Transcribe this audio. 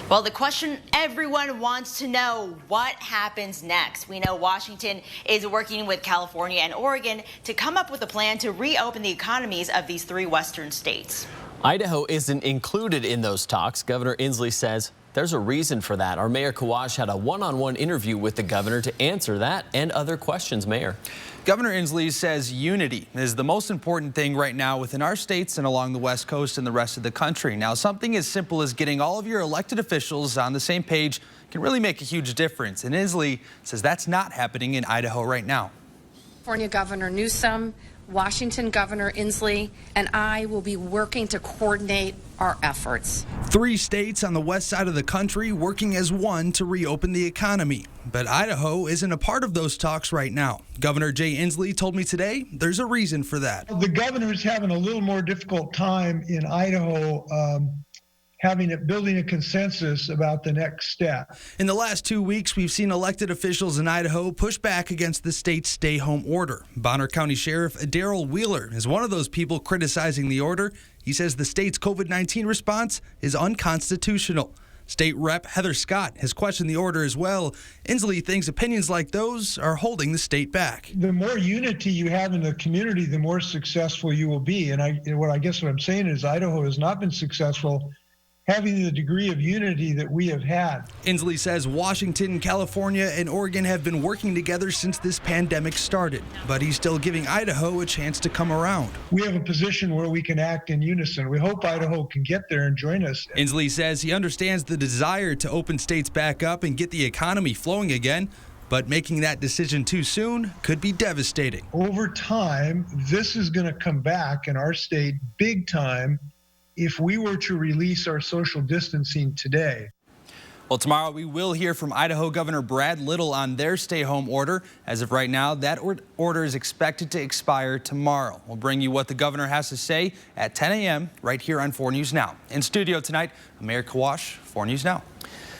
Well, the question everyone wants to know, what happens next? We know Washington is working with California and Oregon to come up with a plan to reopen the economies of these three western states. Idaho isn't included in those talks. Governor Inslee says there's a reason for that. Our Mayor Kawash had a one-on-one interview with the governor to answer that and other questions. Mayor. Governor Inslee says unity is the most important thing right now within our states and along the West Coast and the rest of the country. Now, something as simple as getting all of your elected officials on the same page can really make a huge difference. And Inslee says that's not happening in Idaho right now. California Governor Newsom, Washington Governor Inslee, and I will be working to coordinate our efforts. 3 states on the west side of the country working as one to reopen the economy. But Idaho isn't a part of those talks right now. Governor Jay Inslee told me today there's a reason for that. The governor's having a little more difficult time in Idaho building a consensus about the next step. In the last 2 weeks, we've seen elected officials in Idaho push back against the state's stay-home order. Bonner County Sheriff Daryl Wheeler is one of those people criticizing the order. He says the state's COVID-19 response is unconstitutional. State Rep Heather Scott has questioned the order as well. Inslee thinks opinions like those are holding the state back. The more unity you have in the community, the more successful you will be. And I guess what I'm saying is Idaho has not been successful having the degree of unity that we have had. Inslee says Washington, California, and Oregon have been working together since this pandemic started, but he's still giving Idaho a chance to come around. We have a position where we can act in unison. We hope Idaho can get there and join us. Inslee says he understands the desire to open states back up and get the economy flowing again, but making that decision too soon could be devastating. Over time, this is going to come back in our state big time if we were to release our social distancing today. Well, tomorrow we will hear from Idaho Governor Brad Little on their stay-home order. As of right now, that order is expected to expire tomorrow. We'll bring you what the governor has to say at 10 a.m. right here on 4 News Now. In studio tonight, Mayor Kawash, 4 News Now.